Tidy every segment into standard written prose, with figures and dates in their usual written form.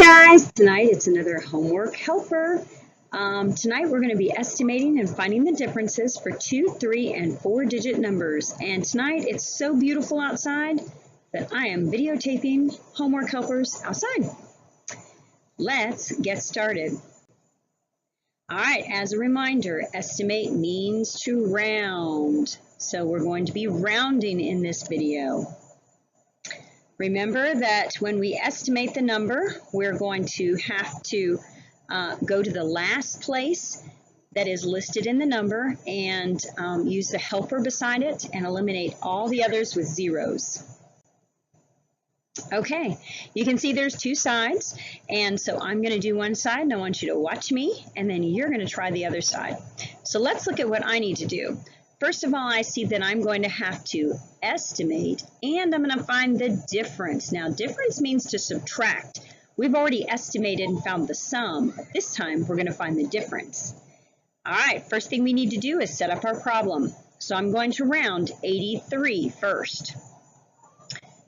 guys, tonight it's another homework helper. Tonight we're going to be estimating and finding the differences for 2, 3, and 4-digit numbers. And tonight it's so beautiful outside that I am videotaping homework helpers outside. Let's get started. All right, as a reminder, estimate means to round. So we're going to be rounding in this video. Remember that when we estimate the number, we're going to have to go to the last place that is listed in the number and use the helper beside it and eliminate all the others with zeros. Okay, you can see there's two sides, and so I'm going to do one side and I want you to watch me, and then you're going to try the other side. So let's look at what I need to do. First of all, I see that I'm going to have to estimate, and I'm going to find the difference. Now, difference means to subtract. We've already estimated and found the sum, but this time we're going to find the difference. All right, first thing we need to do is set up our problem. So I'm going to round 83 first.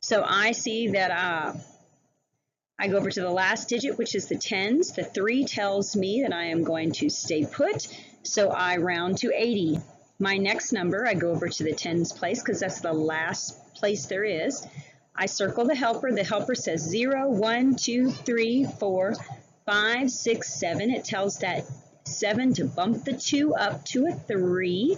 So I see that I go over to the last digit, which is the tens. The 3 tells me that I am going to stay put, so I round to 80. My next number, I go over to the tens place because that's the last place there is. I circle the helper. The helper says 0, 1, 2, 3, 4, 5, 6, 7. It tells that 7 to bump the 2 up to a 3.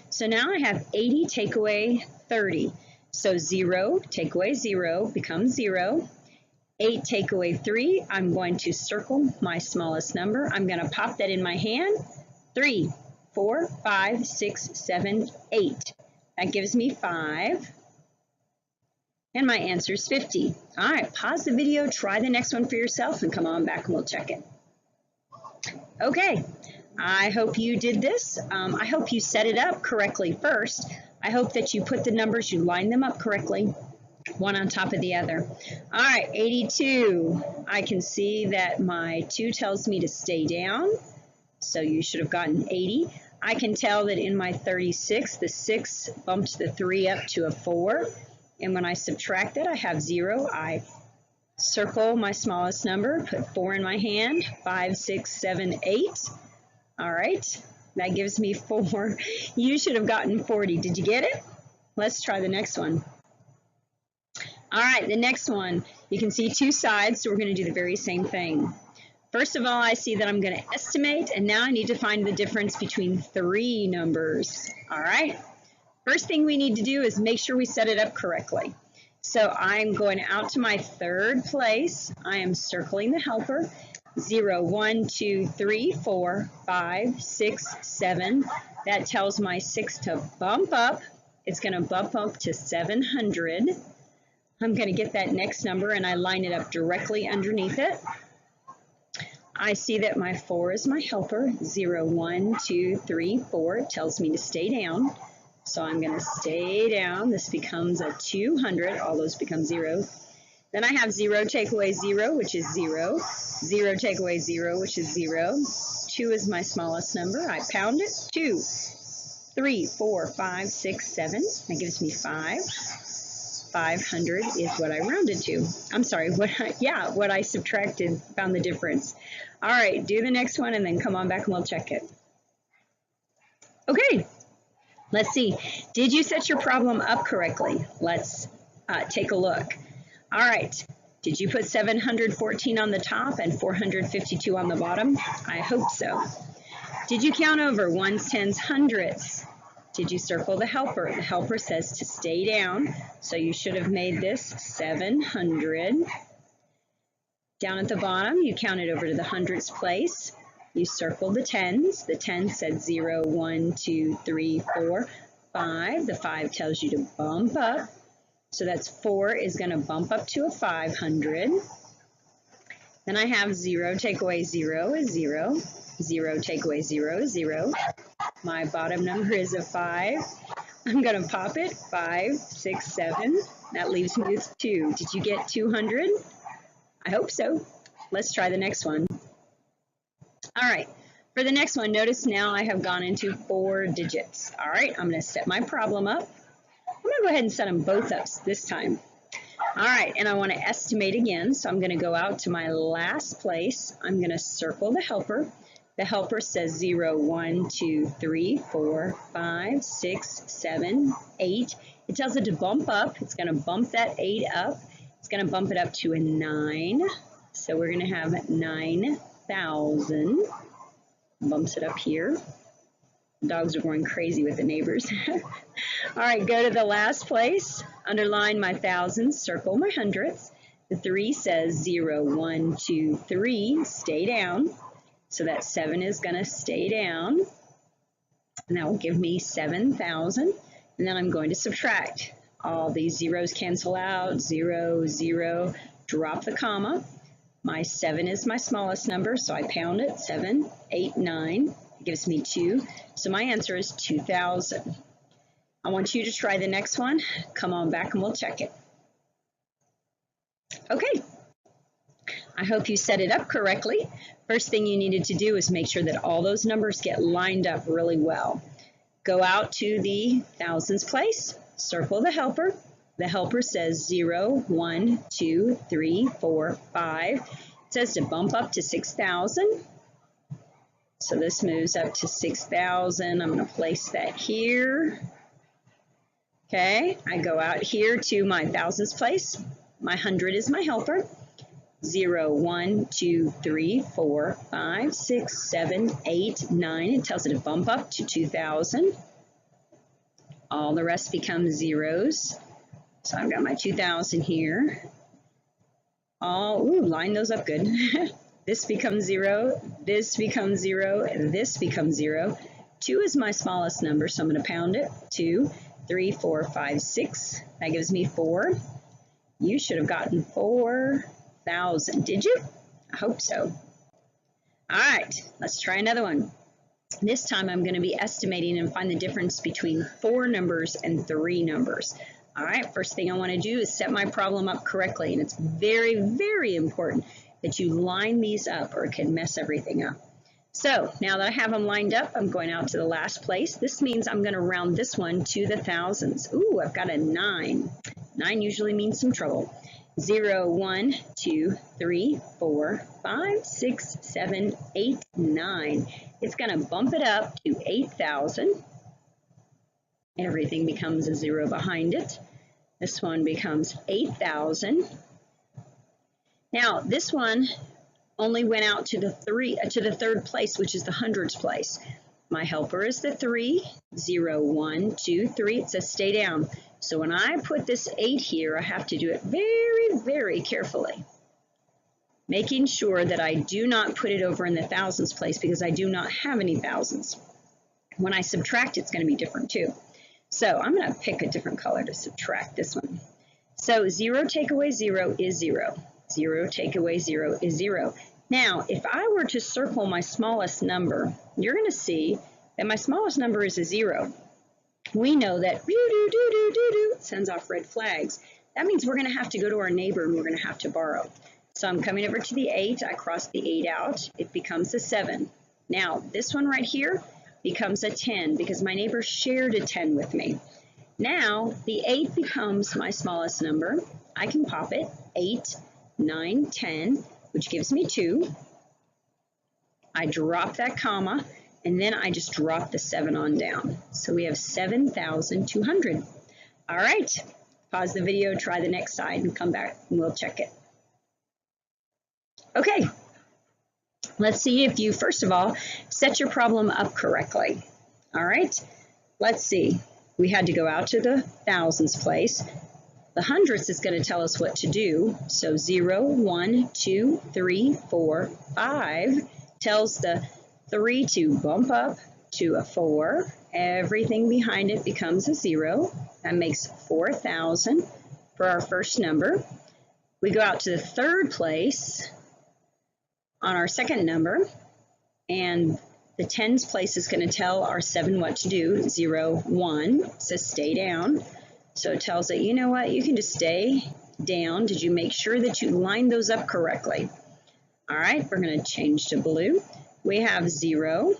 So now I have 80 take away 30. So 0 take away 0 becomes 0. 8 take away 3, I'm going to circle my smallest number. I'm going to pop that in my hand. 3, 4, 5, 6, 7, 8. That gives me 5. And my answer is 50. All right, pause the video, try the next one for yourself, and come on back and we'll check it. Okay, I hope you did this. I hope you set it up correctly first. I hope that you put the numbers, you line them up correctly, one on top of the other. All right, 82. I can see that my 2 tells me to stay down. So you should have gotten 80. I can tell that in my 36, the 6 bumped the 3 up to a 4. And when I subtract it, I have 0. I circle my smallest number, put 4 in my hand, 5, 6, 7, 8. All right, that gives me 4. You should have gotten 40. Did you get it? Let's try the next one. All right, the next one, you can see two sides, so we're going to do the very same thing. First of all, I see that I'm going to estimate, and now I need to find the difference between 3 numbers. All right. First thing we need to do is make sure we set it up correctly. So I'm going out to my third place. I am circling the helper. 0, 1, 2, 3, 4, 5, 6, 7. That tells my 6 to bump up. It's going to bump up to 700. I'm going to get that next number, and I line it up directly underneath it. I see that my 4 is my helper. 0, 1, 2, 3, 4. It tells me to stay down. So I'm going to stay down. This becomes a 200. All those become zeros. Then I have 0 take away 0, which is 0. 0 take away 0, which is 0. 2 is my smallest number. I pound it. 2, 3, 4, 5, 6, 7. That gives me 5. 500 is what I rounded to. I'm sorry, what I subtracted, found the difference. All right, do the next one and then come on back and we'll check it. Okay, let's see. Did you set your problem up correctly? Let's take a look. All right, did you put 714 on the top and 452 on the bottom? I hope so. Did you count over ones, tens, hundreds? Did you circle the helper? The helper says to stay down, so you should have made this 700. Down at the bottom, you counted over to the hundreds place. You circled the tens. The 10 said 0, 1, 2, 3, 4, 5. The 5 tells you to bump up. So that's 4 is going to bump up to a 500. Then I have 0 take away 0 is 0. 0 take away 0 is 0. My bottom number is a 5. I'm going to pop it. 5, 6, 7. That leaves me with 2. Did you get 200? I hope so. Let's try the next one. All right. For the next one, notice now I have gone into 4 digits. All right. I'm going to set my problem up. I'm going to go ahead and set them both up this time. All right, and I want to estimate again, so I'm going to go out to my last place. I'm going to circle the helper. The helper says 0, 1, 2, 3, 4, 5, 6, 7, 8. It tells it to bump up. It's going to bump that 8 up. It's going to bump it up to a 9. So we're going to have 9,000. Bumps it up here. Dogs are going crazy with the neighbors. All right, go to the last place. Underline my thousands, circle my hundredths. The 3 says 0, 1, 2, 3. Stay down. So that 7 is going to stay down. And that will give me 7,000. And then I'm going to subtract. All these zeros cancel out. 0, 0. Drop the comma. My 7 is my smallest number, so I pound it. 7, 8, 9. It gives me 2. So my answer is 2,000. I want you to try the next one. Come on back and we'll check it. Okay. I hope you set it up correctly. First thing you needed to do is make sure that all those numbers get lined up really well. Go out to the thousands place, circle the helper. The helper says 0, 1, 2, 3, 4, 5. It says to bump up to 6,000. So this moves up to 6,000. I'm going to place that here. Okay, I go out here to my thousands place. My 100 is my helper. 0, 1, 2, 3, 4, 5, 6, 7, 8, 9. It tells it to bump up to 2,000. All the rest become zeros. So I've got my 2,000 here. Line those up good. This becomes 0, this becomes 0, and this becomes 0. 2 is my smallest number, so I'm going to pound it. 2, 3, 4, 5, 6. That gives me 4. You should have gotten 4,000, did you? I hope so. All right, let's try another one. This time I'm going to be estimating and find the difference between 4 numbers and 3 numbers. All right, first thing I want to do is set my problem up correctly, and it's very, very important that you line these up or it can mess everything up. So now that I have them lined up, I'm going out to the last place. This means I'm going to round this one to the thousands. Ooh, I've got a 9. 9 usually means some trouble. 0, 1, 2, 3, 4, 5, 6, 7, 8, 9. It's going to bump it up to 8,000. Everything becomes a 0 behind it. This one becomes 8,000. Now, this one only went out to the third place, which is the hundreds place. My helper is the 3, 0, 1, 2, 3. It says stay down. So when I put this 8 here, I have to do it very, very carefully, making sure that I do not put it over in the thousands place because I do not have any thousands. When I subtract, it's going to be different too. So I'm going to pick a different color to subtract this one. So 0 take away 0 is 0. 0 take away 0 is 0. Now, if I were to circle my smallest number, you're going to see that my smallest number is a 0. We know that it sends off red flags. That means we're going to have to go to our neighbor and we're going to have to borrow. So I'm coming over to the 8. I cross the 8 out. It becomes a 7. Now, this one right here becomes a 10 because my neighbor shared a 10 with me. Now, the 8 becomes my smallest number. I can pop it. 8, 9, 10, which gives me 2. I drop that comma, and then I just drop the 7 on down. So we have 7,200. All right, pause the video, try the next side, and come back, and we'll check it. Okay, let's see if you, first of all, set your problem up correctly. All right, let's see. We had to go out to the thousands place. The hundredths is going to tell us what to do. So 0, 1, 2, 3, 4, 5 tells the 3 to bump up to a 4. Everything behind it becomes a 0. That makes 4,000 for our first number. We go out to the third place on our second number, and the tens place is going to tell our 7 what to do. 0, 1 says stay down. So it tells it, you know what, you can just stay down. Did you make sure that you lined those up correctly? All right, we're going to change to blue. We have 0,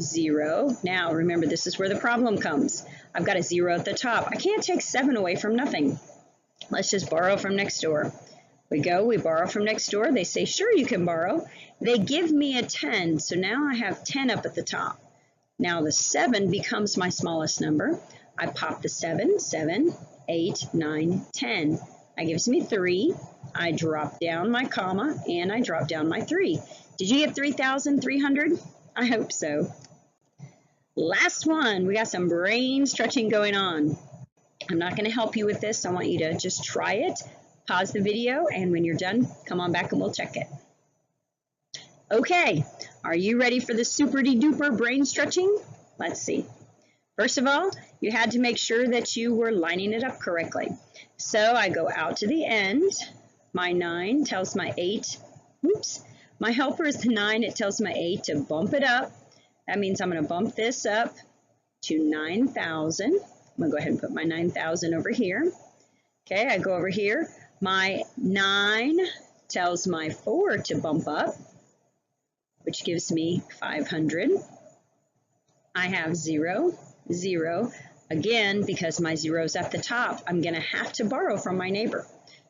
0. Now remember, this is where the problem comes. I've got a 0 at the top. I can't take 7 away from nothing. Let's just borrow from next door. We go, we borrow from next door. They say, sure, you can borrow. They give me a 10, so now I have 10 up at the top. Now the 7 becomes my smallest number. I pop the 7, 7, 8, 9, 10. That gives me 3. I drop down my comma, and I drop down my 3. Did you get 3,300? I hope so. Last one, we got some brain stretching going on. I'm not going to help you with this. I want you to just try it, pause the video, and when you're done, come on back and we'll check it. Okay, are you ready for the super-de-duper brain stretching? Let's see. First of all, you had to make sure that you were lining it up correctly. So I go out to the end. My 9 tells my 8, oops, my helper is the 9. It tells my 8 to bump it up. That means I'm going to bump this up to 9,000. I'm going to go ahead and put my 9,000 over here. Okay, I go over here. My 9 tells my 4 to bump up, which gives me 500. I have 0, 0. Again, because my 0 is at the top, I'm going to have to borrow from my neighbor.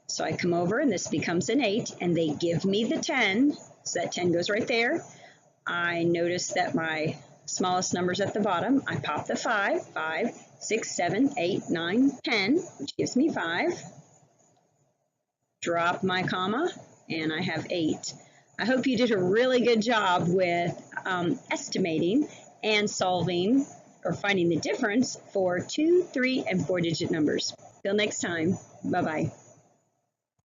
So I come over, and this becomes an 8, and they give me the 10. So that 10 goes right there. I notice that my smallest number's at the bottom. I pop the 5, 5, 6, 7, 8, 9, 10, which gives me 5. Drop my comma, and I have 8. I hope you did a really good job with estimating and solving or finding the difference for 2, 3, and 4-digit numbers. Till next time, bye-bye.